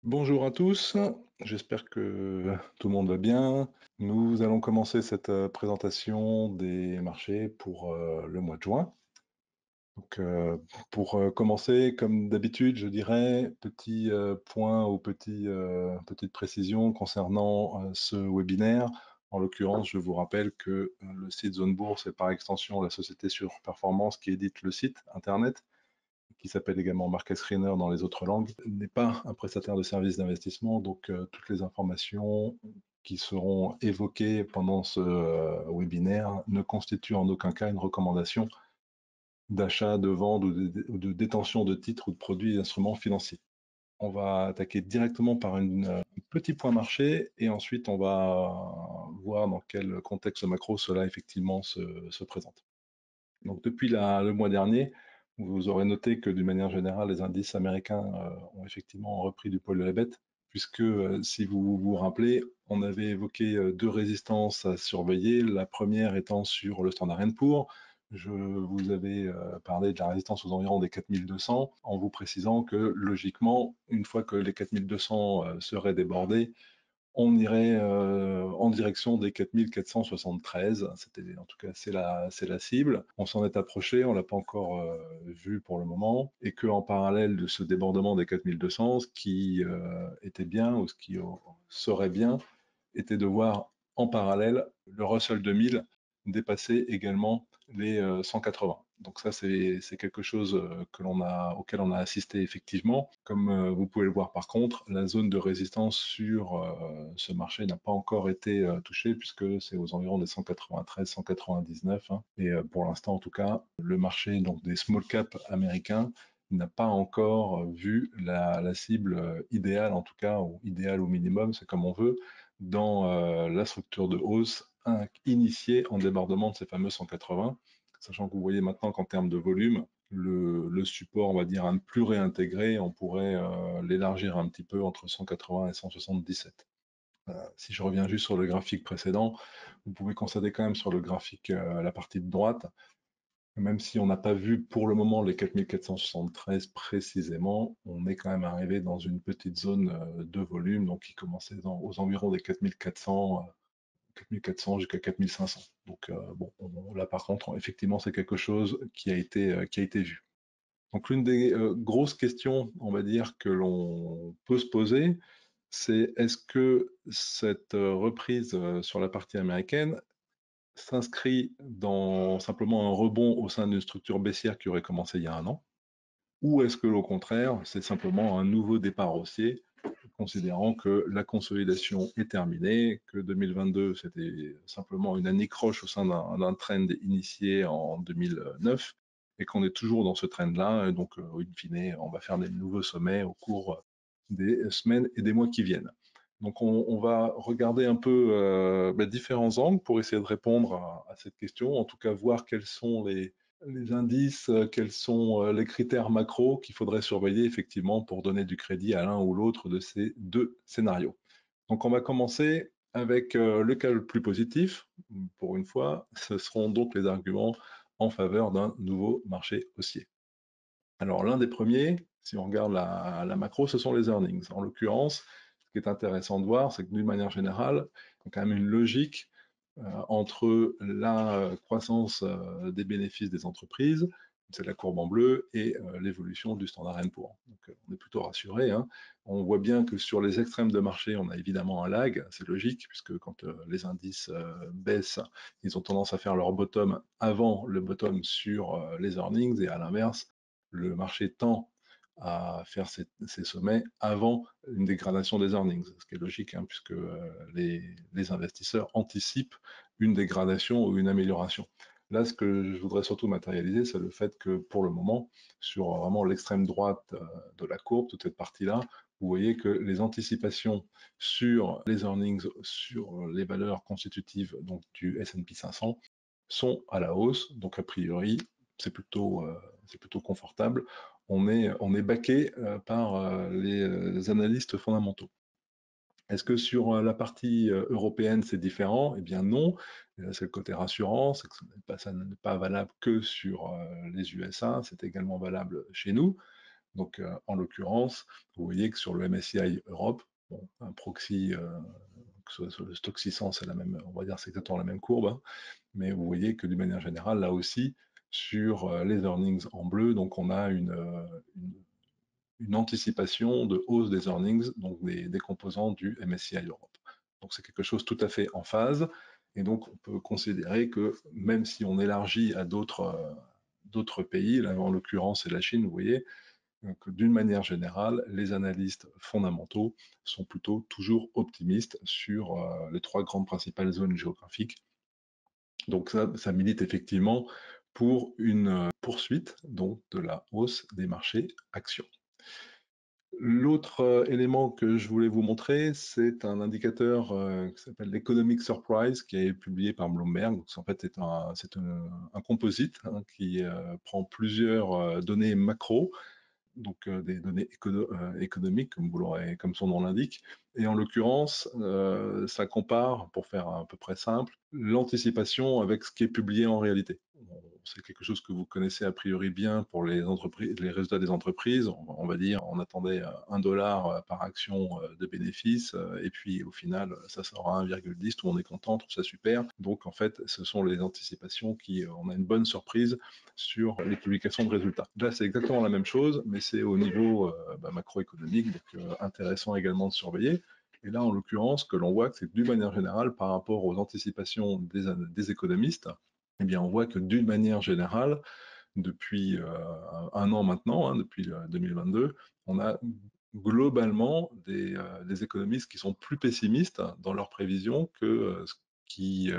Bonjour à tous, j'espère que tout le monde va bien. Nous allons commencer cette présentation des marchés pour le mois de juin. Donc, pour commencer, comme d'habitude, je dirais, petit point ou petite précision concernant ce webinaire. En l'occurrence, je vous rappelle que le site Zone Bourse est par extension la société sur performance qui édite le site internet, qui s'appelle également Market Screener dans les autres langues, n'est pas un prestataire de services d'investissement, donc toutes les informations qui seront évoquées pendant ce webinaire ne constituent en aucun cas une recommandation d'achat, de vente ou de détention de titres ou de produits et d'instruments financiers. On va attaquer directement par un petit point marché et ensuite on va voir dans quel contexte macro cela effectivement se présente. Donc depuis le mois dernier, vous aurez noté que d'une manière générale, les indices américains ont effectivement repris du poil de la bête, puisque si vous vous rappelez, on avait évoqué deux résistances à surveiller, la première étant sur le Standard & Poor's. Je vous avais parlé de la résistance aux environs des 4200, en vous précisant que logiquement, une fois que les 4200 seraient débordés, on irait en direction des 4473. C'était, en tout cas, c'est la cible. On s'en est approché, on l'a pas encore vu pour le moment, et que en parallèle de ce débordement des 4200, ce qui était bien ou ce qui serait bien, était de voir en parallèle le Russell 2000 dépasser également les 180. Donc ça, c'est quelque chose auquel on a assisté effectivement. Comme vous pouvez le voir par contre, la zone de résistance sur ce marché n'a pas encore été touchée puisque c'est aux environs des 193, 199. Hein. Et pour l'instant, en tout cas, le marché donc des small cap américains n'a pas encore vu la cible idéale, en tout cas, ou idéale au minimum, c'est comme on veut, dans la structure de hausse initiée en débordement de ces fameux 180, sachant que vous voyez maintenant qu'en termes de volume, le support, on va dire, à ne plus réintégrer, on pourrait l'élargir un petit peu entre 180 et 177. Si je reviens juste sur le graphique précédent, vous pouvez constater quand même sur le graphique, la partie de droite, même si on n'a pas vu pour le moment les 4473 précisément, on est quand même arrivé dans une petite zone de volume, donc qui commençait aux environs des 4400, 4400 jusqu'à 4500. Donc bon, là par contre, effectivement, c'est quelque chose qui a été vu. Donc l'une des grosses questions, on va dire, que l'on peut se poser, c'est est-ce que cette reprise sur la partie américaine s'inscrit dans simplement un rebond au sein d'une structure baissière qui aurait commencé il y a un an, ou est-ce que au contraire, c'est simplement un nouveau départ haussier, considérant que la consolidation est terminée, que 2022 c'était simplement une anicroche au sein d'un trend initié en 2009, et qu'on est toujours dans ce trend-là, et donc in fine, on va faire des nouveaux sommets au cours des semaines et des mois qui viennent. Donc on va regarder un peu différents angles pour essayer de répondre à cette question, en tout cas voir quels sont les indices, quels sont les critères macro qu'il faudrait surveiller effectivement pour donner du crédit à l'un ou l'autre de ces deux scénarios. Donc on va commencer avec le cas le plus positif, pour une fois, ce seront donc les arguments en faveur d'un nouveau marché haussier. Alors l'un des premiers, si on regarde la macro, ce sont les earnings. En l'occurrence, ce qui est intéressant de voir, c'est que d'une manière générale, il y a quand même une logique entre la croissance des bénéfices des entreprises, c'est la courbe en bleu, et l'évolution du Standard & Poor's. Donc on est plutôt rassuré. Hein. On voit bien que sur les extrêmes de marché, on a évidemment un lag, c'est logique, puisque quand les indices baissent, ils ont tendance à faire leur bottom avant le bottom sur les earnings, et à l'inverse, le marché tend à faire ces sommets avant une dégradation des earnings, ce qui est logique, hein, puisque les investisseurs anticipent une dégradation ou une amélioration. Là, ce que je voudrais surtout matérialiser, c'est le fait que pour le moment, sur vraiment l'extrême droite de la courbe, toute cette partie-là, vous voyez que les anticipations sur les earnings, sur les valeurs constitutives donc, du S&P 500 sont à la hausse, donc a priori, c'est plutôt confortable. On est baqué par les analystes fondamentaux. Est-ce que sur la partie européenne, c'est différent? Eh bien non, c'est le côté rassurant, c'est que ça n'est pas valable que sur les USA, c'est également valable chez nous. Donc, en l'occurrence, vous voyez que sur le MSCI Europe, bon, un proxy, que ce soit sur le Stoxx 600, c'est la même, on va dire, c'est exactement la même courbe, hein, mais vous voyez que d'une manière générale, là aussi, sur les earnings en bleu, donc on a une anticipation de hausse des earnings, donc des composants du MSCI Europe. Donc c'est quelque chose tout à fait en phase, et donc on peut considérer que même si on élargit à d'autres pays, là en l'occurrence c'est la Chine, vous voyez, que d'une manière générale, les analystes fondamentaux sont plutôt toujours optimistes sur les trois grandes principales zones géographiques. Donc ça milite effectivement pour une poursuite donc, de la hausse des marchés actions. L'autre élément que je voulais vous montrer, c'est un indicateur qui s'appelle l'Economic Surprise, qui est publié par Bloomberg. Donc, en fait, c'est un composite hein, qui prend plusieurs données macro, donc des données économiques, comme son nom l'indique. Et en l'occurrence, ça compare, pour faire à peu près simple, l'anticipation avec ce qui est publié en réalité. C'est quelque chose que vous connaissez a priori bien pour les entreprises, les résultats des entreprises. On va dire, on attendait $1 par action de bénéfices, et puis au final, ça sort à 1,10, tout le monde est content, trouve ça super. Donc en fait, ce sont les anticipations qui, on a une bonne surprise sur les publications de résultats. Là, c'est exactement la même chose, mais c'est au niveau macroéconomique, donc intéressant également de surveiller. Et là, en l'occurrence, ce que l'on voit, c'est que d'une manière générale, par rapport aux anticipations des économistes, eh bien, on voit que d'une manière générale, depuis un an maintenant, hein, depuis 2022, on a globalement des économistes qui sont plus pessimistes dans leurs prévisions que ce qui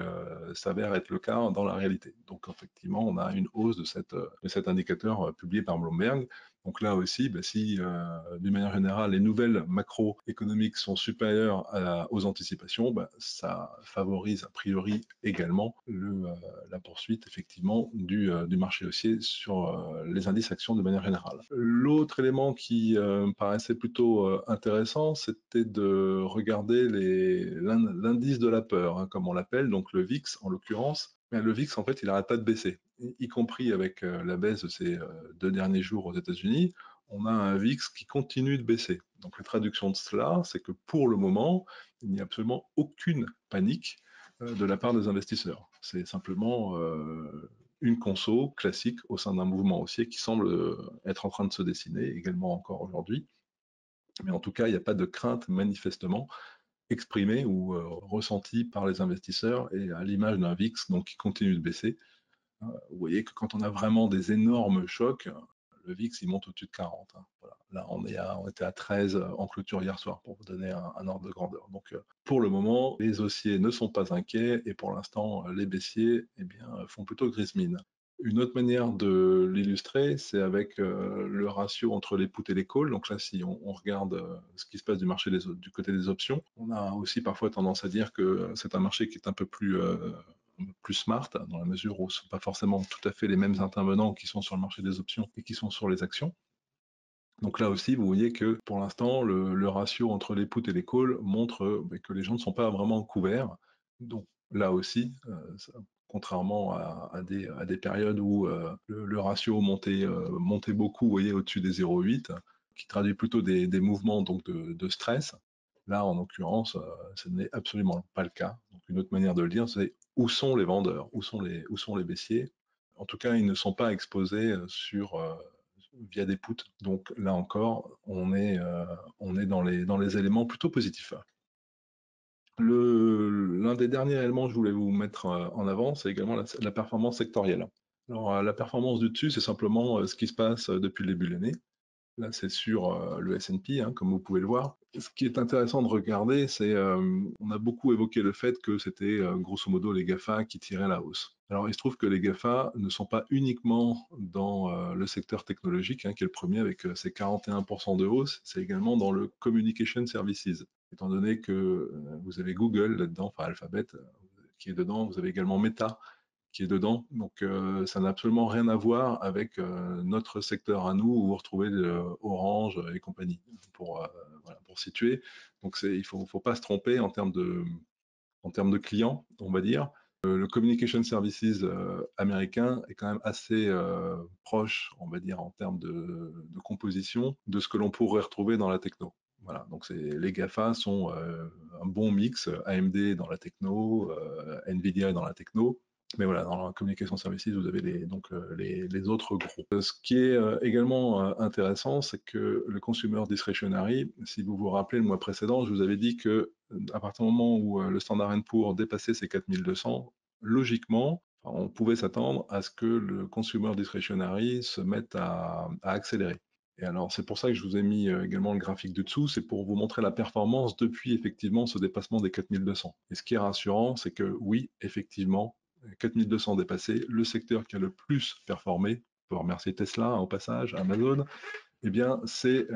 s'avère être le cas dans la réalité. Donc effectivement, on a une hausse de cet indicateur publié par Bloomberg. Donc là aussi, si d'une manière générale, les nouvelles macroéconomiques sont supérieures aux anticipations, ça favorise a priori également la poursuite effectivement du marché haussier sur les indices actions de manière générale. L'autre élément qui me paraissait plutôt intéressant, c'était de regarder l'indice de la peur, hein, comme on l'appelle, donc le VIX en l'occurrence. Le VIX, en fait, il n'arrête pas de baisser, y compris avec la baisse de ces 2 derniers jours aux États-Unis. On a un VIX qui continue de baisser. Donc la traduction de cela, c'est que pour le moment, il n'y a absolument aucune panique de la part des investisseurs. C'est simplement une conso classique au sein d'un mouvement haussier qui semble être en train de se dessiner également encore aujourd'hui. Mais en tout cas, il n'y a pas de crainte manifestement exprimée ou ressentie par les investisseurs, et à l'image d'un VIX donc, qui continue de baisser. Vous voyez que quand on a vraiment des énormes chocs, le VIX il monte au-dessus de 40. Hein. Voilà. Là, on était à 13 en clôture hier soir, pour vous donner un ordre de grandeur. Donc, pour le moment, les haussiers ne sont pas inquiets, et pour l'instant, les baissiers font plutôt grise mine. Une autre manière de l'illustrer, c'est avec le ratio entre les puts et les calls. Donc là, si on regarde ce qui se passe du côté des options, on a aussi parfois tendance à dire que c'est un marché qui est un peu plus smart, dans la mesure où ce ne sont pas forcément tout à fait les mêmes intervenants qui sont sur le marché des options et qui sont sur les actions. Donc là aussi, vous voyez que pour l'instant, le ratio entre les puts et les calls montre que les gens ne sont pas vraiment couverts. Donc là aussi, contrairement à des périodes où le ratio montait beaucoup, vous voyez, au-dessus des 0,8, qui traduit plutôt des mouvements donc, de stress. Là, en l'occurrence, ce n'est absolument pas le cas. Donc une autre manière de le dire, c'est où sont les vendeurs, où sont les baissiers. En tout cas, ils ne sont pas exposés via des puts. Donc là encore, on est dans les éléments plutôt positifs. L'un des derniers éléments que je voulais vous mettre en avant, c'est également la performance sectorielle. Alors la performance du dessus, c'est simplement ce qui se passe depuis le début de l'année. Là, c'est sur le S&P, hein, comme vous pouvez le voir. Ce qui est intéressant de regarder, c'est on a beaucoup évoqué le fait que c'était grosso modo les GAFA qui tiraient la hausse. Alors, il se trouve que les GAFA ne sont pas uniquement dans le secteur technologique, hein, qui est le premier avec ses 41% de hausse, c'est également dans le Communication Services. Étant donné que vous avez Google là-dedans, enfin Alphabet qui est dedans, vous avez également Meta qui est dedans. Donc, ça n'a absolument rien à voir avec notre secteur à nous, où vous retrouvez Orange et compagnie, pour situer. Donc, il ne faut pas se tromper en termes de clients, on va dire. Le communication services américain est quand même assez proche, on va dire, en termes de composition, de ce que l'on pourrait retrouver dans la techno. Voilà, donc les GAFA sont un bon mix, AMD dans la techno, Nvidia dans la techno, mais voilà, dans la communication services, vous avez les autres gros. Ce qui est également intéressant, c'est que le consumer discretionary, si vous vous rappelez le mois précédent, je vous avais dit que à partir du moment où le Standard & Poor's dépassait ses 4200, logiquement, on pouvait s'attendre à ce que le consumer discretionary se mette à accélérer. Et alors, c'est pour ça que je vous ai mis également le graphique du dessous, c'est pour vous montrer la performance depuis effectivement ce dépassement des 4200. Et ce qui est rassurant, c'est que oui, effectivement, 4200 dépassés, le secteur qui a le plus performé, on peut remercier Tesla hein, au passage, Amazon, eh bien, c'est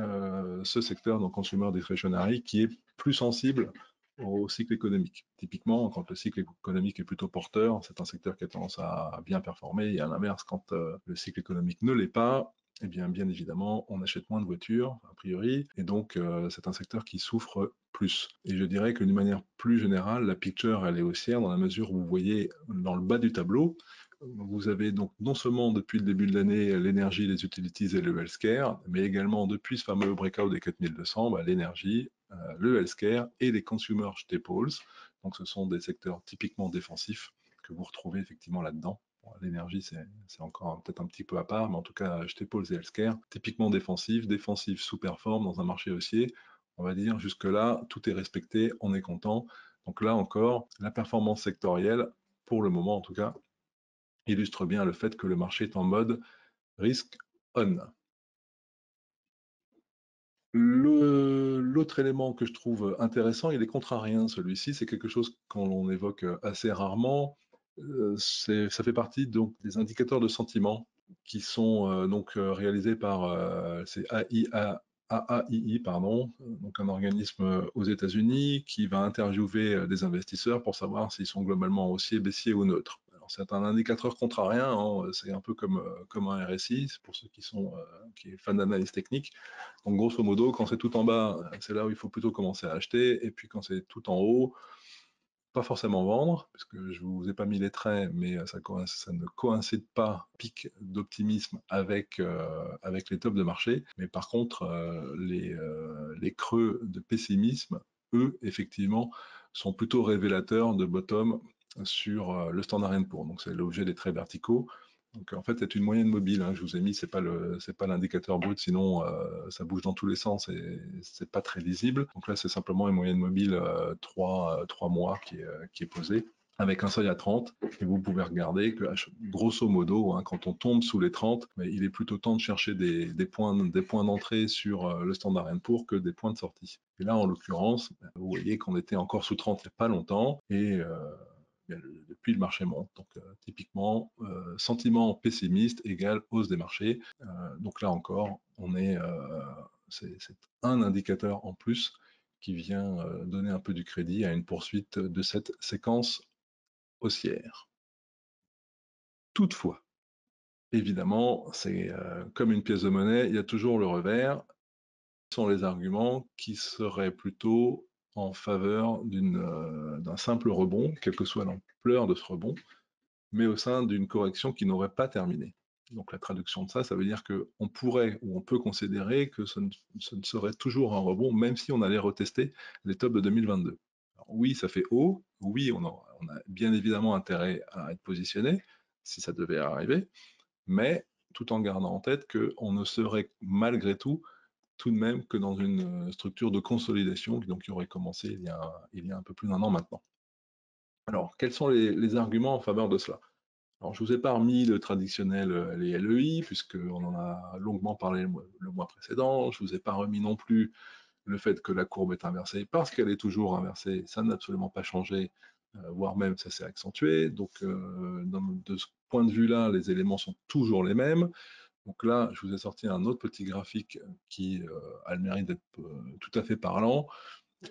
ce secteur, donc consumer discretionary, qui est plus sensible au cycle économique. Typiquement, quand le cycle économique est plutôt porteur, c'est un secteur qui a tendance à bien performer, et à l'inverse, quand le cycle économique ne l'est pas, eh bien évidemment, on achète moins de voitures, a priori, et donc c'est un secteur qui souffre plus. Et je dirais que d'une manière plus générale, la picture, elle est haussière dans la mesure où vous voyez dans le bas du tableau, vous avez donc non seulement depuis le début de l'année l'énergie, les utilities et le healthcare, mais également depuis ce fameux breakout des 4200, l'énergie, le healthcare et les consumer staples. Donc ce sont des secteurs typiquement défensifs que vous retrouvez effectivement là-dedans. Bon, l'énergie, c'est encore peut-être un petit peu à part, mais en tout cas, staples et healthcare, typiquement défensif sous-performe dans un marché haussier. On va dire jusque-là, tout est respecté, on est content. Donc là encore, la performance sectorielle, pour le moment en tout cas, illustre bien le fait que le marché est en mode risk on. L'autre élément que je trouve intéressant, il est contrarien celui-ci, c'est quelque chose qu'on évoque assez rarement. Ça fait partie donc des indicateurs de sentiment qui sont réalisés par AAII, pardon, donc un organisme aux États-Unis qui va interviewer des investisseurs pour savoir s'ils sont globalement haussiers, baissiers ou neutres. C'est un indicateur contrarien, hein, c'est un peu comme un RSI, c'est pour ceux qui sont fans d'analyse technique. Donc grosso modo, quand c'est tout en bas, c'est là où il faut plutôt commencer à acheter, et puis quand c'est tout en haut, pas forcément vendre, parce que je vous ai pas mis les traits, mais ça ne coïncide pas, pic d'optimisme avec les tops de marché, mais par contre les creux de pessimisme, eux, effectivement, sont plutôt révélateurs de bottom sur le Standard & Poor's. Donc c'est l'objet des traits verticaux. Donc en fait, c'est une moyenne mobile. Hein, je vous ai mis, c'est pas l'indicateur brut, sinon ça bouge dans tous les sens et c'est pas très lisible. Donc là, c'est simplement une moyenne mobile 3 mois qui est posée avec un seuil à 30, et vous pouvez regarder que grosso modo, hein, quand on tombe sous les 30, il est plutôt temps de chercher des points d'entrée sur le Standard & Poor's que des points de sortie. Et là, en l'occurrence, vous voyez qu'on était encore sous 30 il n'y a pas longtemps, et depuis le marché monte. Donc typiquement, sentiment pessimiste égale hausse des marchés. Donc là encore, c'est un indicateur en plus qui vient donner un peu du crédit à une poursuite de cette séquence haussière. Toutefois, évidemment, c'est comme une pièce de monnaie, il y a toujours le revers. Ce sont les arguments qui seraient plutôt en faveur d'un simple rebond, quelle que soit l'ampleur de ce rebond, mais au sein d'une correction qui n'aurait pas terminé. Donc la traduction de ça, ça veut dire qu'on pourrait ou on peut considérer que ce ne serait toujours un rebond, même si on allait retester les tops de 2022. Alors, oui, ça fait haut, oui, on a bien évidemment intérêt à être positionné, si ça devait arriver, mais tout en gardant en tête qu'on ne serait malgré tout de même que dans une structure de consolidation donc, qui aurait commencé il y a un peu plus d'un an maintenant. Alors, quels sont les arguments en faveur de cela? Alors, je ne vous ai pas remis le traditionnel, les LEI, puisqu'on en a longuement parlé le mois précédent. Je ne vous ai pas remis non plus le fait que la courbe est inversée, parce qu'elle est toujours inversée, ça n'a absolument pas changé, voire même ça s'est accentué. Donc, de ce point de vue-là, les éléments sont toujours les mêmes. Donc là, je vous ai sorti un autre petit graphique qui a le mérite d'être tout à fait parlant.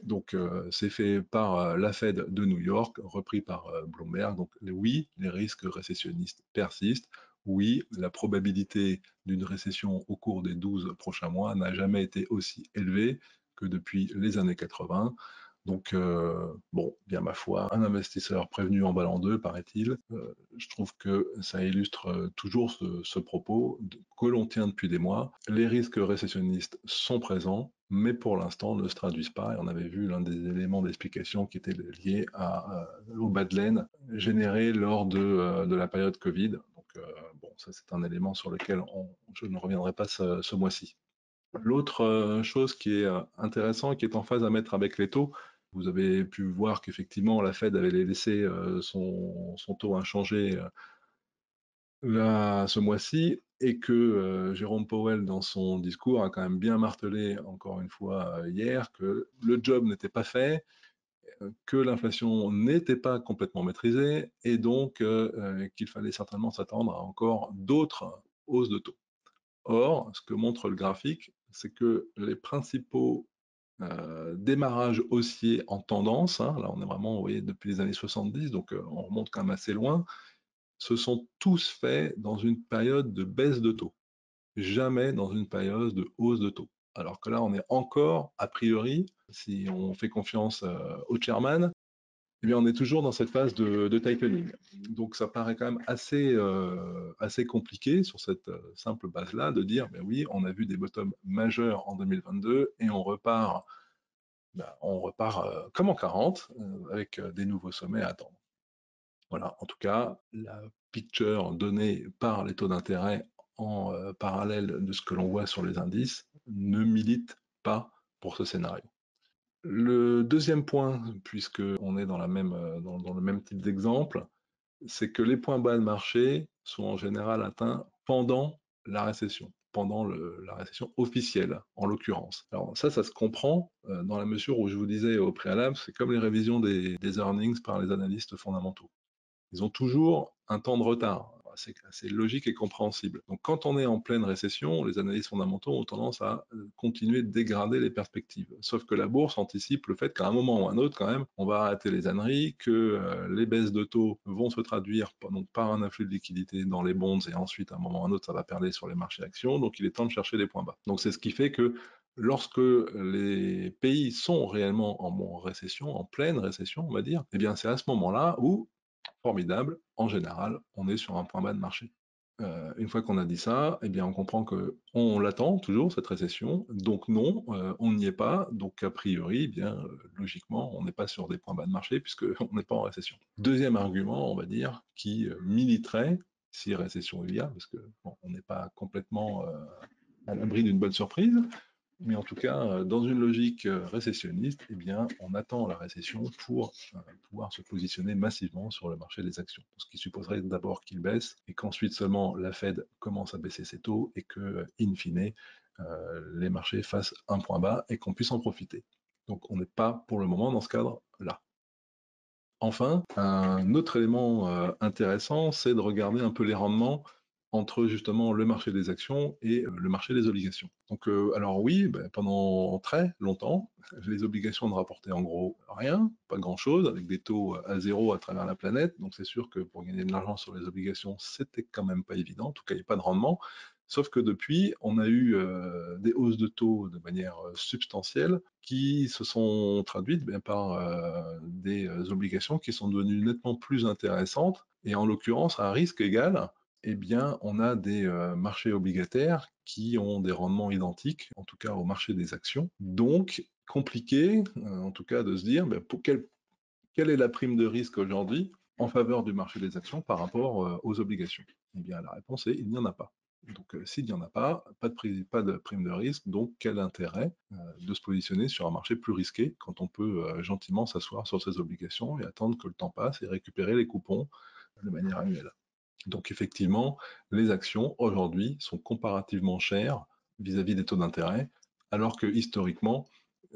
Donc, c'est fait par la Fed de New York, repris par Bloomberg. Donc, oui, les risques récessionnistes persistent. Oui, la probabilité d'une récession au cours des 12 prochains mois n'a jamais été aussi élevée que depuis les années 80. Donc, bon, bien ma foi, un investisseur prévenu en balle en deux, paraît-il. Je trouve que ça illustre toujours ce propos que l'on tient depuis des mois. Les risques récessionnistes sont présents, mais pour l'instant ne se traduisent pas. Et on avait vu l'un des éléments d'explication qui était lié au bas de laine généré lors de la période Covid. Donc, bon, ça c'est un élément sur lequel je ne reviendrai pas ce mois-ci. L'autre chose qui est intéressant et qui est en phase à mettre avec les taux, vous avez pu voir qu'effectivement la Fed avait laissé son taux inchangé là, ce mois-ci, et que Jérôme Powell, dans son discours, a quand même bien martelé, encore une fois hier, que le job n'était pas fait, que l'inflation n'était pas complètement maîtrisée, et donc qu'il fallait certainement s'attendre à encore d'autres hausses de taux. Or, ce que montre le graphique, c'est que les principaux démarrages haussiers en tendance, hein, là on est vraiment, vous voyez, depuis les années 70, donc on remonte quand même assez loin, se sont tous faits dans une période de baisse de taux, jamais dans une période de hausse de taux. Alors que là, on est encore, a priori, si on fait confiance au chairman, eh bien, on est toujours dans cette phase de tightening. Donc, ça paraît quand même assez compliqué sur cette simple base-là de dire, ben oui, on a vu des bottoms majeurs en 2022 et on repart comme en 40 avec des nouveaux sommets à attendre. Voilà, en tout cas, la picture donnée par les taux d'intérêt en parallèle de ce que l'on voit sur les indices ne milite pas pour ce scénario. Le deuxième point, puisque on est dans le même type d'exemple, c'est que les points bas de marché sont en général atteints pendant la récession, pendant la récession officielle, en l'occurrence. Alors ça se comprend dans la mesure où je vous disais au préalable, c'est comme les révisions des earnings par les analystes fondamentaux. Ils ont toujours un temps de retard. C'est assez logique et compréhensible. Donc, quand on est en pleine récession, les analystes fondamentaux ont tendance à continuer de dégrader les perspectives. Sauf que la bourse anticipe le fait qu'à un moment ou un autre, quand même, on va arrêter les âneries, que les baisses de taux vont se traduire donc, par un afflux de liquidités dans les bonds et ensuite, à un moment ou un autre, ça va perler sur les marchés actions. Donc, il est temps de chercher des points bas. Donc, c'est ce qui fait que lorsque les pays sont réellement en récession, en pleine récession, on va dire, eh bien, c'est à ce moment-là où formidable, en général, on est sur un point bas de marché. Une fois qu'on a dit ça, eh bien, on comprend que on l'attend toujours, cette récession, donc non, on n'y est pas, donc a priori, eh bien, logiquement, on n'est pas sur des points bas de marché puisqu'on n'est pas en récession. Deuxième argument, on va dire, qui militerait, si récession il y a, parce que bon, on n'est pas complètement à l'abri d'une bonne surprise, mais en tout cas, dans une logique récessionniste, eh bien, on attend la récession pour pouvoir se positionner massivement sur le marché des actions. Ce qui supposerait d'abord qu'il baisse et qu'ensuite seulement la Fed commence à baisser ses taux et que, in fine, les marchés fassent un point bas et qu'on puisse en profiter. Donc on n'est pas pour le moment dans ce cadre-là. Enfin, un autre élément intéressant, c'est de regarder un peu les rendements entre justement le marché des actions et le marché des obligations. Donc, alors oui, pendant très longtemps, les obligations ne rapportaient en gros rien, pas grand-chose, avec des taux à zéro à travers la planète. Donc, c'est sûr que pour gagner de l'argent sur les obligations, c'était quand même pas évident. En tout cas, il n'y a pas de rendement. Sauf que depuis, on a eu des hausses de taux de manière substantielle qui se sont traduites par des obligations qui sont devenues nettement plus intéressantes. Et en l'occurrence, à risque égal, eh bien, on a des marchés obligataires qui ont des rendements identiques, en tout cas au marché des actions. Donc, compliqué, en tout cas, de se dire quelle est la prime de risque aujourd'hui en faveur du marché des actions par rapport aux obligations. Eh bien, la réponse est il n'y en a pas. Donc, s'il n'y en a pas de prime de risque, donc quel intérêt de se positionner sur un marché plus risqué quand on peut gentiment s'asseoir sur ses obligations et attendre que le temps passe et récupérer les coupons de manière annuelle. Donc effectivement, les actions aujourd'hui sont comparativement chères vis-à-vis des taux d'intérêt, alors que historiquement,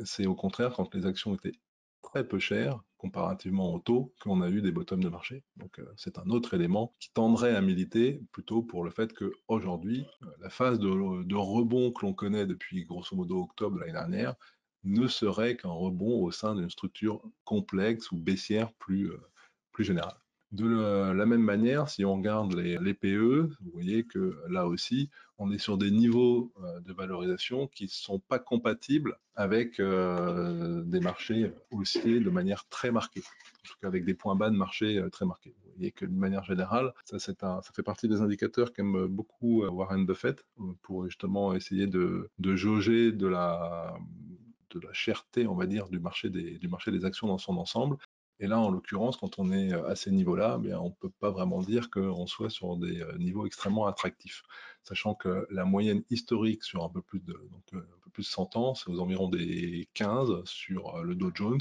c'est au contraire quand les actions étaient très peu chères comparativement aux taux qu'on a eu des bottoms de marché. Donc c'est un autre élément qui tendrait à militer plutôt pour le fait qu'aujourd'hui, la phase de rebond que l'on connaît depuis grosso modo octobre de l'année dernière ne serait qu'un rebond au sein d'une structure complexe ou baissière plus générale. De la même manière, si on regarde les PE, vous voyez que là aussi, on est sur des niveaux de valorisation qui ne sont pas compatibles avec des marchés haussiers de manière très marquée, en tout cas avec des points bas de marché très marqués. Vous voyez que de manière générale, ça fait partie des indicateurs qu'aime beaucoup Warren Buffett pour justement essayer de jauger de la cherté, on va dire, du marché des actions dans son ensemble. Et là, en l'occurrence, quand on est à ces niveaux-là, on ne peut pas vraiment dire qu'on soit sur des niveaux extrêmement attractifs. Sachant que la moyenne historique sur un peu plus de 100 ans, c'est aux environs des 15 sur le Dow Jones.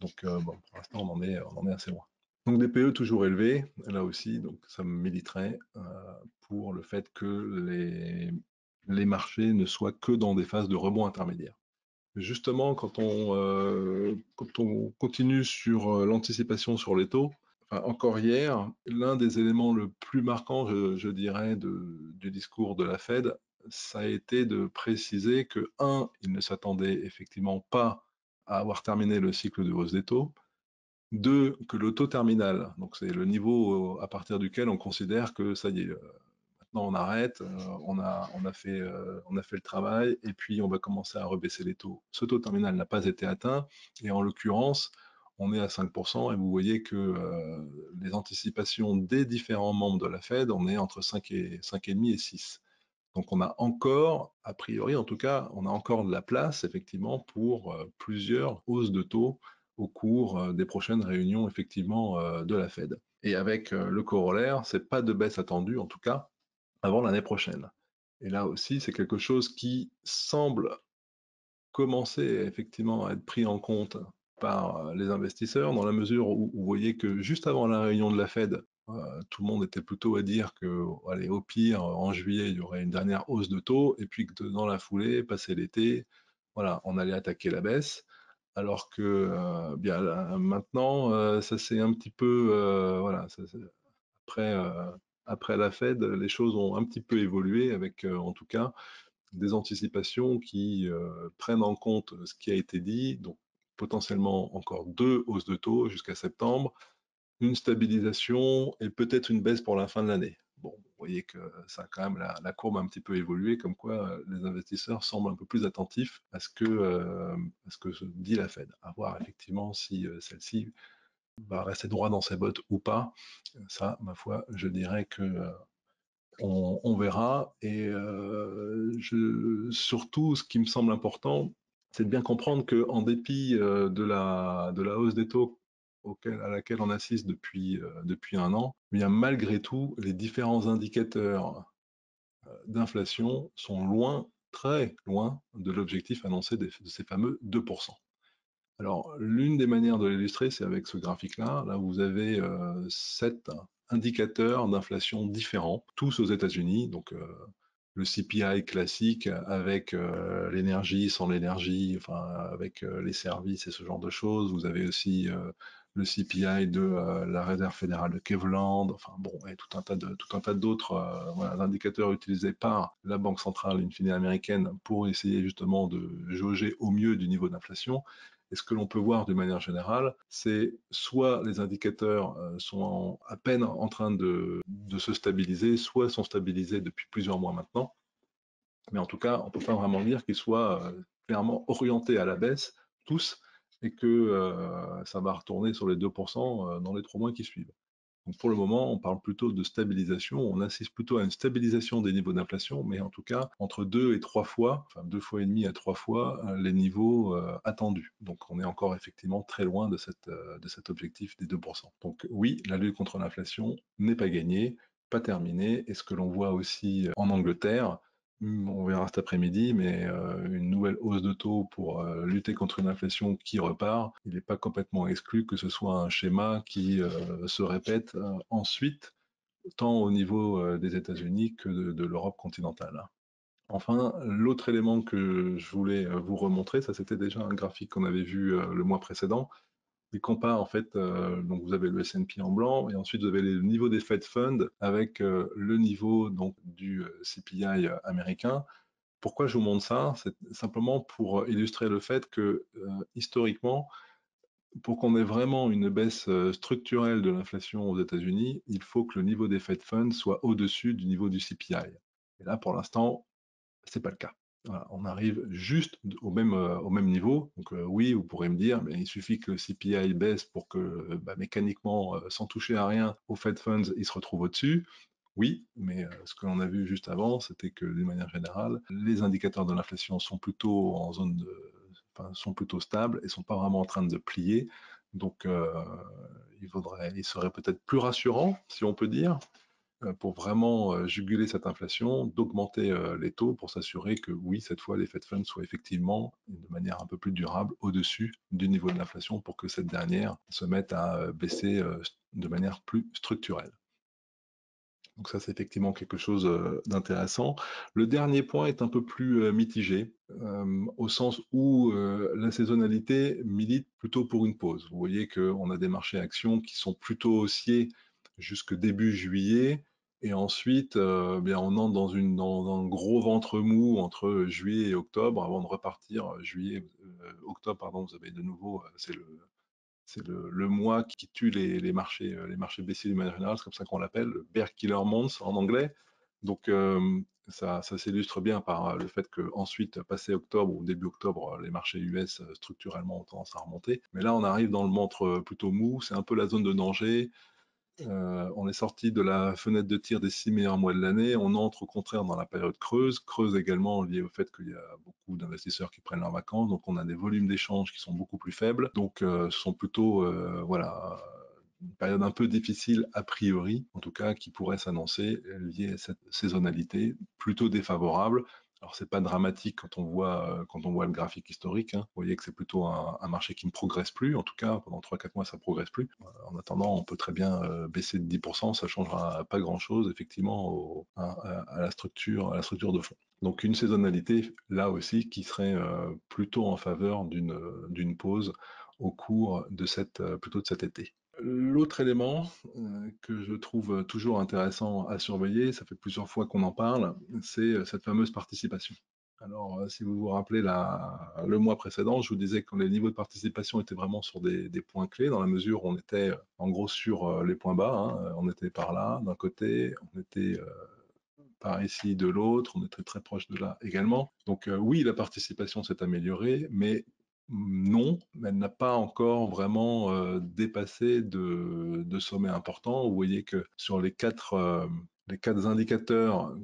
Donc, bon, pour l'instant, on en est assez loin. Donc, des PE toujours élevés, là aussi, donc ça me militerait pour le fait que les marchés ne soient que dans des phases de rebond intermédiaire. Justement, quand on continue sur l'anticipation sur les taux, enfin, encore hier, l'un des éléments le plus marquant, je dirais, du discours de la Fed, ça a été de préciser que, un, il ne s'attendait effectivement pas à avoir terminé le cycle de hausse des taux, deux, que le taux terminal, donc c'est le niveau à partir duquel on considère que ça y est, maintenant on arrête, on a fait le travail et puis on va commencer à rebaisser les taux. Ce taux terminal n'a pas été atteint et en l'occurrence, on est à 5% et vous voyez que les anticipations des différents membres de la Fed, on est entre 5,5 et 6. Donc on a encore, a priori en tout cas, on a encore de la place effectivement pour plusieurs hausses de taux au cours des prochaines réunions effectivement de la Fed. Et avec le corollaire, c'est pas de baisse attendue en tout cas avant l'année prochaine. Et là aussi, c'est quelque chose qui semble commencer effectivement à être pris en compte par les investisseurs, dans la mesure où vous voyez que juste avant la réunion de la Fed, tout le monde était plutôt à dire que, allez, au pire, en juillet, il y aurait une dernière hausse de taux, et puis que dans la foulée, passé l'été, voilà, on allait attaquer la baisse. Alors que bien là, maintenant, ça c'est un petit peu, voilà, après, après la Fed, les choses ont un petit peu évolué avec, en tout cas, des anticipations qui prennent en compte ce qui a été dit, donc potentiellement encore 2 hausses de taux jusqu'à septembre, une stabilisation et peut-être une baisse pour la fin de l'année. Bon, vous voyez que ça a quand même la courbe a un petit peu évolué, comme quoi les investisseurs semblent un peu plus attentifs à ce que dit la Fed, à voir effectivement si celle-ci va rester droit dans ses bottes ou pas. Ça, ma foi, je dirais que on verra. Et surtout, ce qui me semble important, c'est de bien comprendre qu'en dépit de la hausse des taux à laquelle on assiste depuis un an, eh bien, malgré tout, les différents indicateurs d'inflation sont loin, très loin de l'objectif annoncé de ces fameux 2%. Alors, l'une des manières de l'illustrer, c'est avec ce graphique-là. Là, vous avez 7 indicateurs d'inflation différents, tous aux États-Unis. Donc, le CPI classique avec l'énergie, sans l'énergie, enfin, avec les services et ce genre de choses. Vous avez aussi le CPI de la Réserve fédérale de Cleveland. Enfin, bon, et tout un tas d'autres voilà, indicateurs utilisés par la Banque centrale, in fine américaine, pour essayer justement de jauger au mieux du niveau d'inflation. Et ce que l'on peut voir de manière générale, c'est soit les indicateurs sont à peine en train de se stabiliser, soit sont stabilisés depuis plusieurs mois maintenant. Mais en tout cas, on ne peut pas vraiment dire qu'ils soient clairement orientés à la baisse, tous, et que ça va retourner sur les 2% dans les 3 mois qui suivent. Donc pour le moment, on parle plutôt de stabilisation, on assiste plutôt à une stabilisation des niveaux d'inflation, mais en tout cas entre 2 et 3 fois, enfin 2 fois et demi à 3 fois les niveaux attendus. Donc on est encore effectivement très loin de cet objectif des 2%. Donc oui, la lutte contre l'inflation n'est pas gagnée, pas terminée, et ce que l'on voit aussi en Angleterre, on verra cet après-midi, mais une nouvelle hausse de taux pour lutter contre une inflation qui repart, il n'est pas complètement exclu que ce soit un schéma qui se répète ensuite, tant au niveau des États-Unis que de l'Europe continentale. Enfin, l'autre élément que je voulais vous remontrer, ça c'était déjà un graphique qu'on avait vu le mois précédent, il compare en fait, donc vous avez le S&P en blanc et ensuite vous avez le niveau des Fed Funds avec le niveau donc du CPI américain. Pourquoi je vous montre ça? C'est simplement pour illustrer le fait que historiquement, pour qu'on ait vraiment une baisse structurelle de l'inflation aux États-Unis, il faut que le niveau des Fed Funds soit au-dessus du niveau du CPI. Et là, pour l'instant, c'est pas le cas. Voilà, on arrive juste au même niveau. Donc oui, vous pourrez me dire, mais il suffit que le CPI baisse pour que mécaniquement, sans toucher à rien, au Fed Funds, il se retrouve au-dessus. Oui, mais ce que l'on a vu juste avant, c'était que d'une manière générale, les indicateurs de l'inflation sont plutôt en zone enfin, sont plutôt stables et sont pas vraiment en train de plier. Donc, il serait peut-être plus rassurant, si on peut dire, pour vraiment juguler cette inflation, d'augmenter les taux pour s'assurer que oui, cette fois, les Fed Funds soient effectivement, de manière un peu plus durable, au-dessus du niveau de l'inflation pour que cette dernière se mette à baisser de manière plus structurelle. Donc ça, c'est effectivement quelque chose d'intéressant. Le dernier point est un peu plus mitigé, au sens où la saisonnalité milite plutôt pour une pause. Vous voyez qu'on a des marchés actions qui sont plutôt haussiers jusque début juillet, et ensuite, bien, on entre dans un gros ventre mou entre juillet et octobre avant de repartir. Octobre, pardon, vous avez de nouveau, c'est le mois qui tue les marchés baissiers du manière générale, c'est comme ça qu'on l'appelle, le Bear Killer Month en anglais. Donc ça s'illustre bien par le fait qu'ensuite, passé octobre ou début octobre, les marchés US structurellement ont tendance à remonter. Mais là, on arrive dans le ventre plutôt mou, c'est un peu la zone de danger. On est sorti de la fenêtre de tir des 6 meilleurs mois de l'année, on entre au contraire dans la période creuse également liée au fait qu'il y a beaucoup d'investisseurs qui prennent leurs vacances, donc on a des volumes d'échanges qui sont beaucoup plus faibles, donc ce sont plutôt voilà, une période un peu difficile a priori, en tout cas qui pourrait s'annoncer liée à cette saisonnalité plutôt défavorable. Alors c'est pas dramatique quand on voit le graphique historique, hein. Vous voyez que c'est plutôt un marché qui ne progresse plus, en tout cas pendant 3-4 mois ça progresse plus. En attendant, on peut très bien baisser de 10%, ça changera pas grand-chose effectivement à la structure de fond. Donc une saisonnalité là aussi qui serait plutôt en faveur d'une pause au cours de plutôt de cet été. L'autre élément que je trouve toujours intéressant à surveiller, ça fait plusieurs fois qu'on en parle, c'est cette fameuse participation. Alors, si vous vous rappelez le mois précédent, je vous disais que les niveaux de participation étaient vraiment sur des points clés, dans la mesure où on était en gros sur les points bas, hein. On était par là d'un côté, on était par ici de l'autre, on était très proche de là également. Donc oui, la participation s'est améliorée, mais non, elle n'a pas encore vraiment dépassé de sommets importants. Vous voyez que sur les quatre indicateurs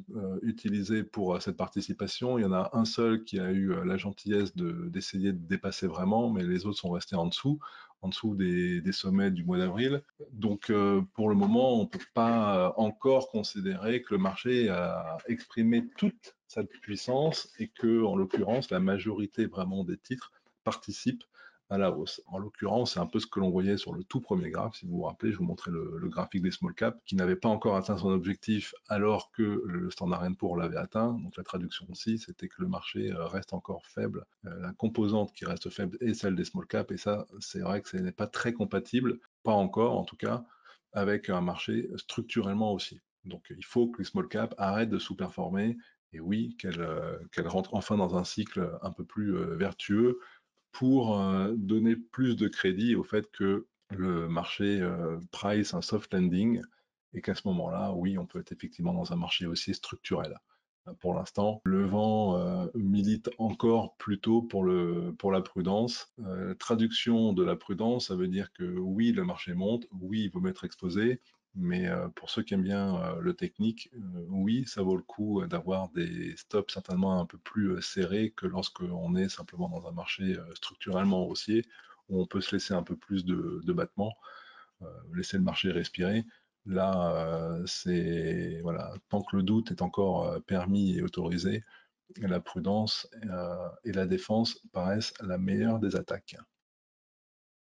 utilisés pour cette participation, il y en a un seul qui a eu la gentillesse d'essayer de dépasser vraiment, mais les autres sont restés en dessous des sommets du mois d'avril. Donc pour le moment, on ne peut pas encore considérer que le marché a exprimé toute sa puissance et que, en l'occurrence, la majorité vraiment des titres participent à la hausse. En l'occurrence, c'est un peu ce que l'on voyait sur le tout premier graphe. Si vous vous rappelez, je vous montrais le graphique des small caps qui n'avait pas encore atteint son objectif alors que le Standard & Poor's l'avait atteint. Donc la traduction aussi, c'était que le marché reste encore faible. La composante qui reste faible est celle des small caps, et ça, c'est vrai que ce n'est pas très compatible, pas encore en tout cas, avec un marché structurellement aussi. Donc il faut que les small caps arrêtent de sous-performer, et oui, qu'elles rentrent enfin dans un cycle un peu plus vertueux pour donner plus de crédit au fait que le marché price un soft landing, et qu'à ce moment-là, oui, on peut être effectivement dans un marché aussi structurel. Pour l'instant, le vent milite encore plutôt pour la prudence. Traduction de la prudence, ça veut dire que oui, le marché monte, oui, il vaut m'être exposé, mais pour ceux qui aiment bien le technique, oui, ça vaut le coup d'avoir des stops certainement un peu plus serrés que lorsqu'on est simplement dans un marché structurellement haussier, où on peut se laisser un peu plus de battements, laisser le marché respirer. Là, c'est voilà, tant que le doute est encore permis et autorisé, la prudence et la défense paraissent la meilleure des attaques.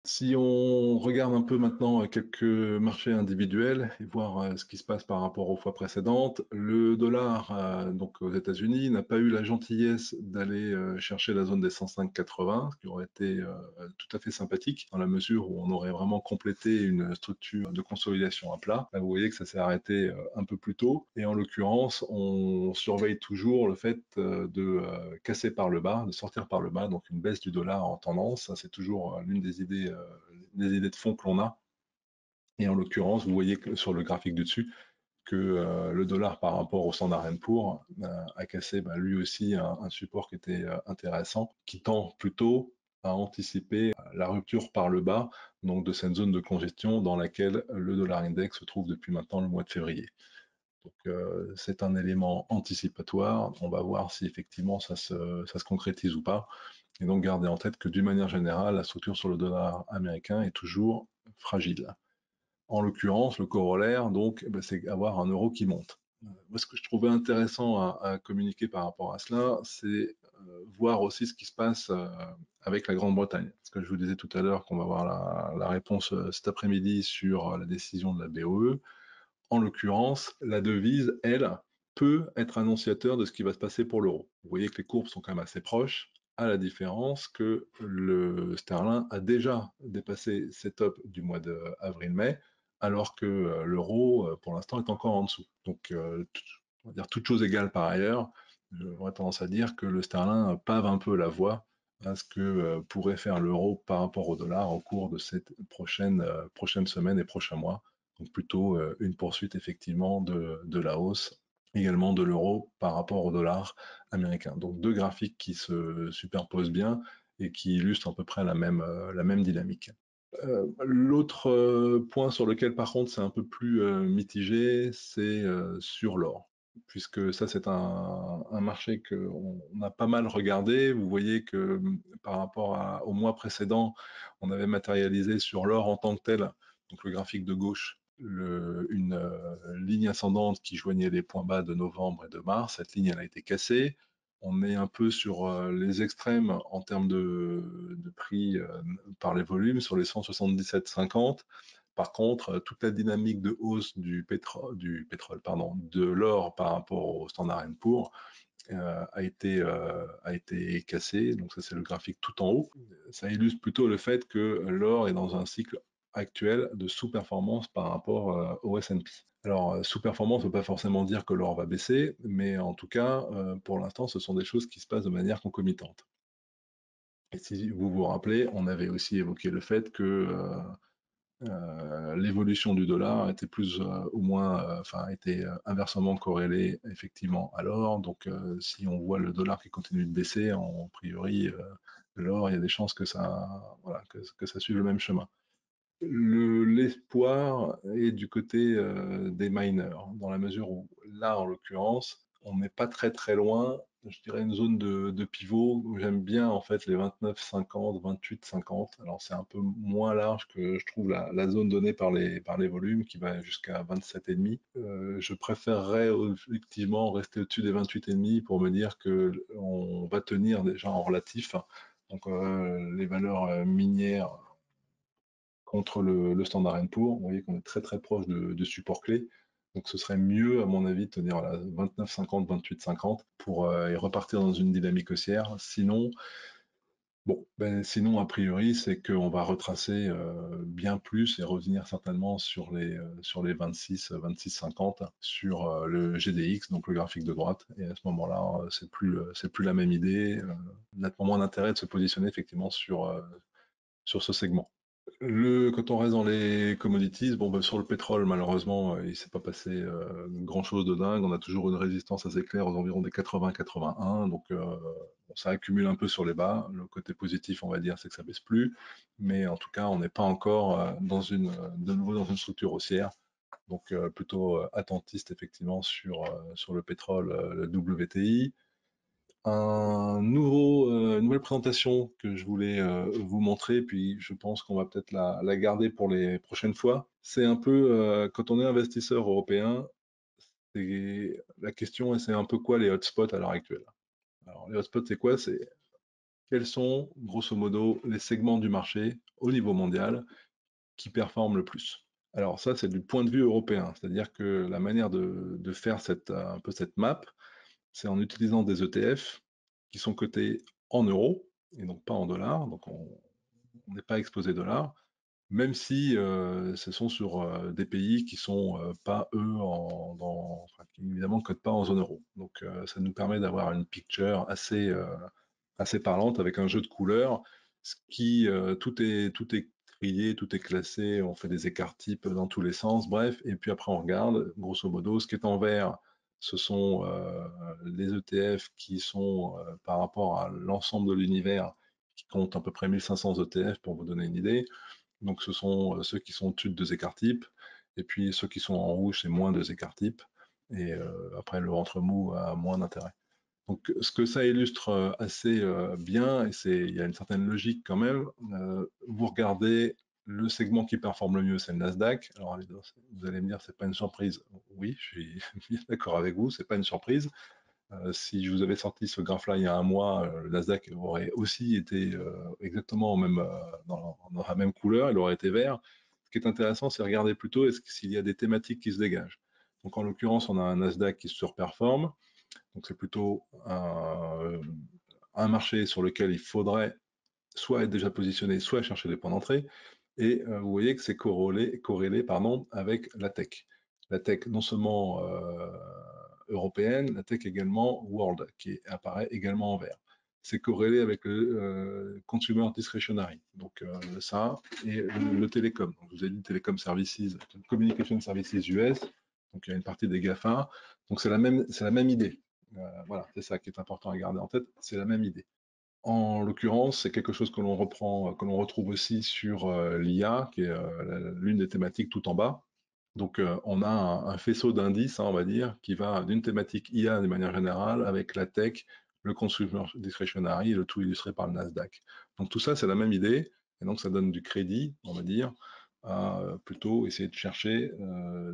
Si on regarde un peu maintenant quelques marchés individuels et voir ce qui se passe par rapport aux fois précédentes, le dollar donc aux États-Unis n'a pas eu la gentillesse d'aller chercher la zone des 105,80, ce qui aurait été tout à fait sympathique dans la mesure où on aurait vraiment complété une structure de consolidation à plat. Là, vous voyez que ça s'est arrêté un peu plus tôt, et en l'occurrence, on surveille toujours le fait de casser par le bas, de sortir par le bas, donc une baisse du dollar en tendance. Ça, c'est toujours l'une des idées des idées de fond que l'on a. Et en l'occurrence, vous voyez que sur le graphique du dessus que le dollar par rapport au Standard & Poor's a cassé lui aussi un support qui était intéressant, qui tend plutôt à anticiper la rupture par le bas, donc de cette zone de congestion dans laquelle le dollar index se trouve depuis maintenant le mois de février. Donc c'est un élément anticipatoire. On va voir si effectivement ça se concrétise ou pas. Et donc gardez en tête que d'une manière générale, la structure sur le dollar américain est toujours fragile. En l'occurrence, le corollaire, donc, c'est avoir un euro qui monte. Moi, ce que je trouvais intéressant à communiquer par rapport à cela, c'est voir aussi ce qui se passe avec la Grande-Bretagne. Parce que je vous disais tout à l'heure qu'on va avoir la réponse cet après-midi sur la décision de la BOE. En l'occurrence, la devise, elle, peut être annonciateur de ce qui va se passer pour l'euro. Vous voyez que les courbes sont quand même assez proches, à la différence que le sterling a déjà dépassé ses tops du mois d'avril-mai, alors que l'euro, pour l'instant, est encore en dessous. Donc, on va dire toute chose égale par ailleurs, j'aurais tendance à dire que le sterling pave un peu la voie à ce que pourrait faire l'euro par rapport au dollar au cours de cette prochaine semaine et prochains mois. Donc plutôt une poursuite effectivement de la hausse également de l'euro par rapport au dollar américain. Donc deux graphiques qui se superposent bien et qui illustrent à peu près la même dynamique. L'autre point sur lequel par contre c'est un peu plus mitigé, c'est sur l'or. Puisque ça c'est un marché qu'on a pas mal regardé. Vous voyez que par rapport au mois précédent, on avait matérialisé sur l'or en tant que tel, donc le graphique de gauche, une ligne ascendante qui joignait les points bas de novembre et de mars. Cette ligne elle a été cassée. On est un peu sur les extrêmes en termes de prix par les volumes, sur les 177,50. Par contre, toute la dynamique de hausse de l'or par rapport au Standard & Poor's a été cassée. Donc ça, c'est le graphique tout en haut. Ça illustre plutôt le fait que l'or est dans un cycle actuel de sous-performance par rapport au S&P. Alors, sous-performance ne veut pas forcément dire que l'or va baisser, mais en tout cas, pour l'instant, ce sont des choses qui se passent de manière concomitante. Et si vous vous rappelez, on avait aussi évoqué le fait que l'évolution du dollar était plus ou moins, était inversement corrélée effectivement à l'or. Donc, si on voit le dollar qui continue de baisser, en priori, l'or, il y a des chances que voilà, que ça suive le même chemin. L'espoir est du côté des miners, dans la mesure où là, en l'occurrence, on n'est pas très très loin, je dirais une zone de pivot où j'aime bien en fait les 29,50, 28,50. Alors c'est un peu moins large que je trouve la zone donnée par les volumes qui va jusqu'à 27,5. Je préférerais effectivement rester au-dessus des 28,5 pour me dire que on va tenir déjà en relatif. Donc les valeurs minières contre le Standard & Poor's. Vous voyez qu'on est très très proche de support clé. Donc ce serait mieux, à mon avis, de tenir à 29,50, 28,50 pour y repartir dans une dynamique haussière. Sinon, sinon, a priori, c'est qu'on va retracer bien plus et revenir certainement sur les 26, 26,50 sur le GDX, donc le graphique de droite. Et à ce moment-là, c'est plus la même idée. Nettement moins d'intérêt de se positionner effectivement sur ce segment. Quand on reste dans les commodities, sur le pétrole, malheureusement, il ne s'est pas passé grand-chose de dingue. On a toujours une résistance assez claire aux environs des 80-81. Donc, ça accumule un peu sur les bas. Le côté positif, on va dire, c'est que ça baisse plus. Mais en tout cas, on n'est pas encore de nouveau dans une structure haussière. Donc, plutôt attentiste, effectivement, sur le pétrole, le WTI. Une nouvelle présentation que je voulais vous montrer, puis je pense qu'on va peut-être la garder pour les prochaines fois. C'est un peu, quand on est investisseur européen, la question, c'est un peu quoi les hotspots à l'heure actuelle. Alors, les hotspots, c'est quoi? C'est quels sont, grosso modo, les segments du marché au niveau mondial qui performent le plus. Alors ça, c'est du point de vue européen, c'est-à-dire que la manière de faire un peu cette map, c'est en utilisant des ETF qui sont cotés en euros et donc pas en dollars, donc on n'est pas exposé dollars, même si ce sont sur des pays qui sont pas eux qui évidemment ne cotent pas en zone euro. Donc ça nous permet d'avoir une picture assez parlante avec un jeu de couleurs, tout est trié, tout est classé, on fait des écarts types dans tous les sens, bref, et puis après on regarde, grosso modo, ce qui est en vert, ce sont les ETF qui sont par rapport à l'ensemble de l'univers, qui compte à peu près 1500 ETF pour vous donner une idée. Donc ce sont ceux qui sont au-dessus de 2 écarts types, et puis ceux qui sont en rouge, c'est moins 2 écarts types, et après le ventre mou a moins d'intérêt. Donc ce que ça illustre assez bien, et il y a une certaine logique quand même, vous regardez le segment qui performe le mieux, c'est le Nasdaq. Alors vous allez me dire, c'est pas une surprise. Oui, je suis bien d'accord avec vous, c'est pas une surprise. Si je vous avais sorti ce graphe-là il y a un mois, le Nasdaq aurait aussi été exactement dans la même couleur, il aurait été vert. Ce qui est intéressant, c'est regarder plutôt s'il y a des thématiques qui se dégagent. Donc en l'occurrence, on a un Nasdaq qui surperforme. Donc c'est plutôt un marché sur lequel il faudrait soit être déjà positionné, soit chercher des points d'entrée. Et vous voyez que c'est corrélé avec la tech. La tech non seulement européenne, la tech également world, qui apparaît également en vert. C'est corrélé avec le consumer discretionary. Donc ça, et le télécom. Donc, je vous ai dit télécom services, communication services US. Donc il y a une partie des GAFA. Donc c'est la même idée. Voilà, c'est ça qui est important à garder en tête, c'est la même idée. En l'occurrence, c'est quelque chose que l'on retrouve aussi sur l'IA, qui est l'une des thématiques tout en bas. Donc, on a un faisceau d'indices, hein, on va dire, qui va d'une thématique IA de manière générale, avec la tech, le consumer discretionary, le tout illustré par le Nasdaq. Donc, tout ça, c'est la même idée, et donc ça donne du crédit, on va dire, à plutôt essayer de chercher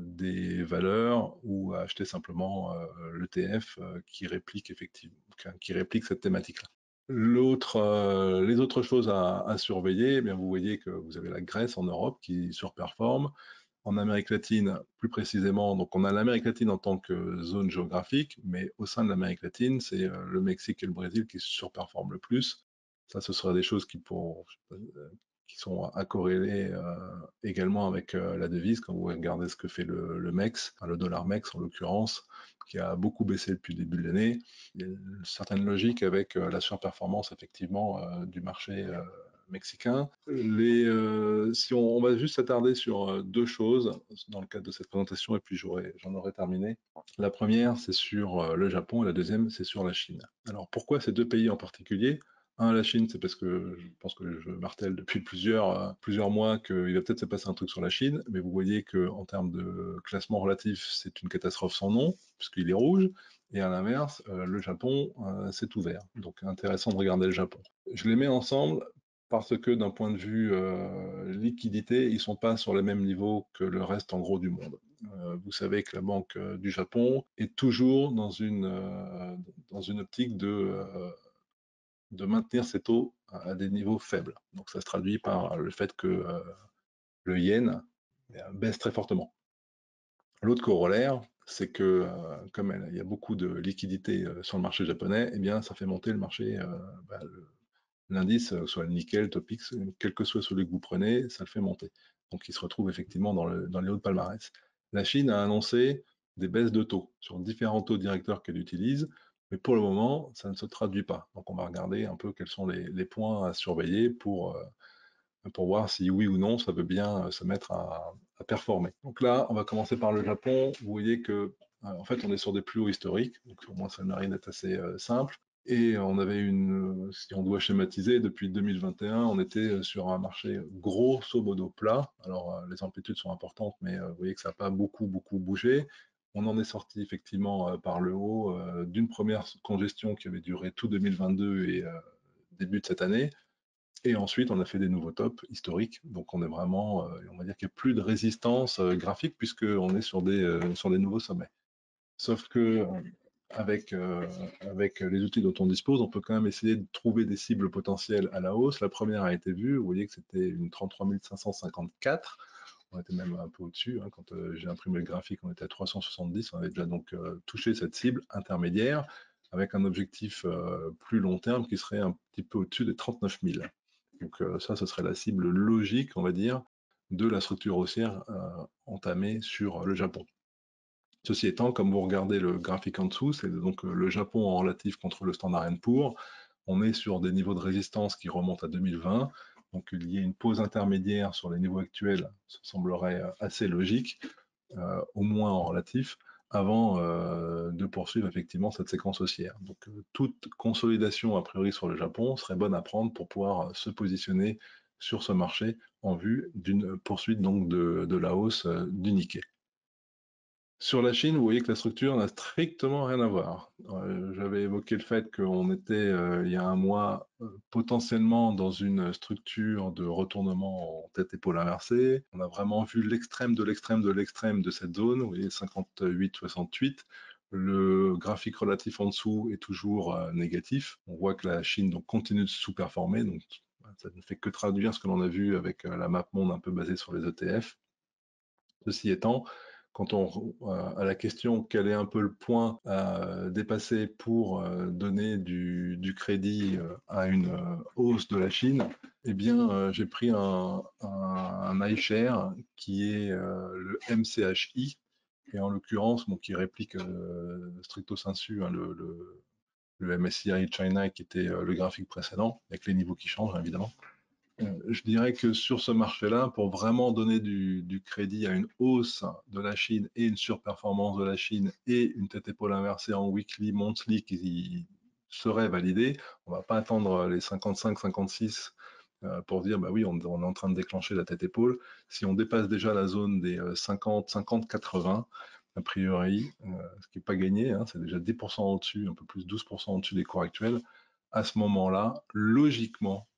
des valeurs ou à acheter simplement l'ETF qui réplique effectivement, qui réplique cette thématique-là. Les autres choses à surveiller, eh bien, vous voyez que vous avez la Grèce en Europe qui surperforme. En Amérique latine, plus précisément, donc on a l'Amérique latine en tant que zone géographique, mais au sein de l'Amérique latine, c'est le Mexique et le Brésil qui surperforment le plus. Ça, ce sera des choses qui sont à corréler également avec la devise, quand vous regardez ce que fait le MEX, enfin, le dollar MEX en l'occurrence, qui a beaucoup baissé depuis le début de l'année. Il y a une certaine logique avec la surperformance effectivement du marché mexicain. Si on va juste s'attarder sur deux choses dans le cadre de cette présentation, et puis j'en aurai terminé. La première, c'est sur le Japon, et la deuxième, c'est sur la Chine. Alors pourquoi ces deux pays en particulier? Un, la Chine, c'est parce que je pense que je martèle depuis plusieurs mois qu'il va peut-être se passer un truc sur la Chine, mais vous voyez qu'en termes de classement relatif, c'est une catastrophe sans nom, puisqu'il est rouge, et à l'inverse, le Japon, c'est ouvert. Donc intéressant de regarder le Japon. Je les mets ensemble parce que d'un point de vue liquidité, ils ne sont pas sur le même niveau que le reste en gros du monde. Vous savez que la Banque du Japon est toujours dans une optique de maintenir ses taux à des niveaux faibles. Donc ça se traduit par le fait que le yen baisse très fortement. L'autre corollaire, c'est que comme il y a beaucoup de liquidités sur le marché japonais, eh bien ça fait monter le marché, l'indice, soit le nickel, Topix, quel que soit celui que vous prenez, ça le fait monter. Donc il se retrouve effectivement dans les hauts de palmarès. La Chine a annoncé des baisses de taux sur différents taux directeurs qu'elle utilise, mais pour le moment, ça ne se traduit pas. Donc on va regarder un peu quels sont les points à surveiller pour voir si oui ou non ça veut bien se mettre à performer. Donc là, on va commencer par le Japon. Vous voyez que en fait, on est sur des plus hauts historiques, donc au moins ça mérite d'être assez simple. Et on avait si on doit schématiser, depuis 2021, on était sur un marché grosso modo plat. Alors les amplitudes sont importantes, mais vous voyez que ça n'a pas beaucoup bougé. On en est sorti effectivement par le haut d'une première congestion qui avait duré tout 2022 et début de cette année. Et ensuite, on a fait des nouveaux tops historiques. Donc, on est vraiment, on va dire qu'il n'y a plus de résistance graphique puisqu'on est sur des nouveaux sommets. Sauf que avec les outils dont on dispose, on peut quand même essayer de trouver des cibles potentielles à la hausse. La première a été vue. Vous voyez que c'était une 33 554. On était même un peu au-dessus. Hein, quand j'ai imprimé le graphique, on était à 370. On avait déjà donc touché cette cible intermédiaire avec un objectif plus long terme qui serait un petit peu au-dessus des 39 000. Donc ça, ce serait la cible logique, on va dire, de la structure haussière entamée sur le Japon. Ceci étant, comme vous regardez le graphique en dessous, c'est donc le Japon en relatif contre le Standard & Poor's. On est sur des niveaux de résistance qui remontent à 2020 Donc il y ait une pause intermédiaire sur les niveaux actuels, ça semblerait assez logique, au moins en relatif, avant de poursuivre effectivement cette séquence haussière. Donc toute consolidation a priori sur le Japon serait bonne à prendre pour pouvoir se positionner sur ce marché en vue d'une poursuite donc de la hausse du Nikkei. Sur la Chine, vous voyez que la structure n'a strictement rien à voir. J'avais évoqué le fait qu'on était, il y a un mois, potentiellement dans une structure de retournement en tête-épaule inversée. On a vraiment vu l'extrême de l'extrême de l'extrême de cette zone, vous voyez 58-68. Le graphique relatif en dessous est toujours négatif. On voit que la Chine donc, continue de sous-performer, donc ça ne fait que traduire ce que l'on a vu avec la map monde un peu basée sur les ETF. Ceci étant, quand on à la question quel est un peu le point à dépasser pour donner du crédit à une hausse de la Chine, eh bien, j'ai pris un iShare qui est le MCHI, et en l'occurrence, bon, qui réplique stricto sensu hein, le MSCI China qui était le graphique précédent, avec les niveaux qui changent évidemment. Je dirais que sur ce marché-là, pour vraiment donner du crédit à une hausse de la Chine et une surperformance de la Chine et une tête-épaule inversée en weekly, monthly qui serait validée, on ne va pas attendre les 55-56 pour dire bah oui, on est en train de déclencher la tête-épaule. Si on dépasse déjà la zone des 50-80, a priori, ce qui n'est pas gagné, hein, c'est déjà 10% au-dessus, un peu plus 12% au-dessus des cours actuels, à ce moment-là, logiquement,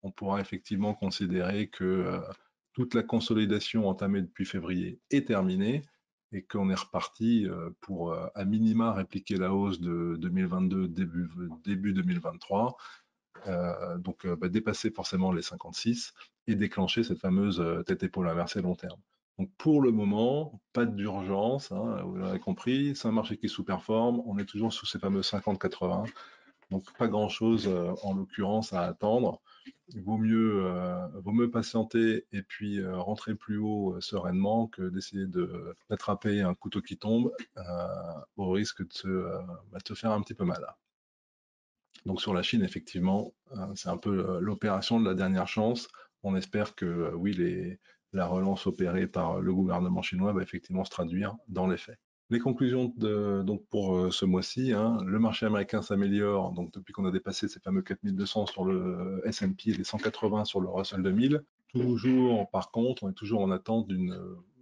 on pourra effectivement considérer que toute la consolidation entamée depuis février est terminée et qu'on est reparti pour à minima répliquer la hausse de 2022 début 2023, donc dépasser forcément les 56 et déclencher cette fameuse tête-épaule inversée long terme. Donc pour le moment, pas d'urgence, hein, vous l'avez compris, c'est un marché qui sous-performe, on est toujours sous ces fameux 50-80, donc pas grand-chose en l'occurrence à attendre. Il vaut mieux patienter et puis rentrer plus haut sereinement que d'essayer d'attraper un couteau qui tombe au risque de te faire un petit peu mal. Donc sur la Chine, effectivement, c'est un peu l'opération de la dernière chance. On espère que oui, la relance opérée par le gouvernement chinois va effectivement se traduire dans les faits. Les conclusions donc pour ce mois-ci, hein, le marché américain s'améliore donc depuis qu'on a dépassé ces fameux 4200 sur le S&P et les 180 sur le Russell 2000. Toujours, par contre, on est toujours en attente d'une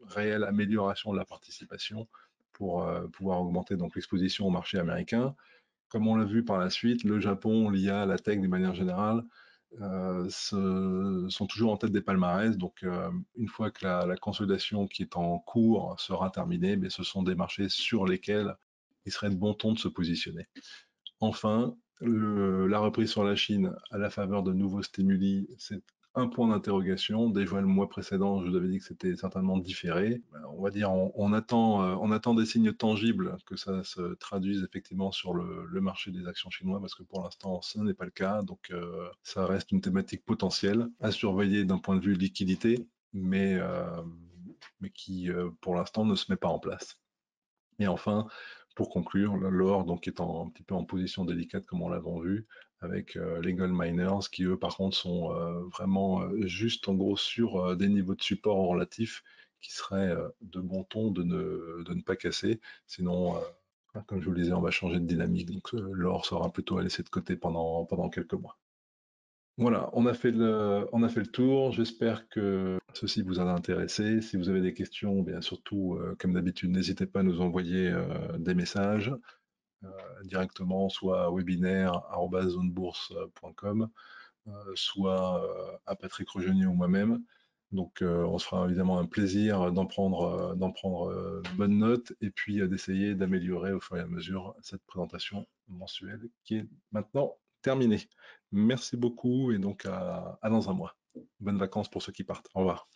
réelle amélioration de la participation pour pouvoir augmenter donc l'exposition au marché américain. Comme on l'a vu par la suite, le Japon, l'IA, la tech d'une manière générale, sont toujours en tête des palmarès. Donc, une fois que la consolidation qui est en cours sera terminée, mais ce sont des marchés sur lesquels il serait de bon ton de se positionner. Enfin, la reprise sur la Chine à la faveur de nouveaux stimuli, c'est un point d'interrogation. Déjà le mois précédent, je vous avais dit que c'était certainement différé. On va dire, on attend des signes tangibles que ça se traduise effectivement sur le marché des actions chinois, parce que pour l'instant, ce n'est pas le cas. Donc, ça reste une thématique potentielle à surveiller d'un point de vue liquidité, mais qui, pour l'instant, ne se met pas en place. Et enfin, pour conclure, l'or donc est un petit peu en position délicate comme on l'avait vu, avec les gold miners qui eux par contre sont vraiment juste en gros sur des niveaux de support relatifs qui seraient de bon ton de ne pas casser. Sinon, comme je vous le disais, on va changer de dynamique. Donc l'or sera plutôt à laisser de côté pendant quelques mois. Voilà, on a fait le tour. J'espère que ceci vous a intéressé. Si vous avez des questions, bien surtout, comme d'habitude, n'hésitez pas à nous envoyer des messages directement, soit à webinaire@zonebourse.com, soit à Patrick Rogenier ou moi-même. Donc, on se fera évidemment un plaisir d'en prendre bonne note et puis d'essayer d'améliorer au fur et à mesure cette présentation mensuelle qui est maintenant terminée. Merci beaucoup et donc à dans un mois. Bonnes vacances pour ceux qui partent. Au revoir.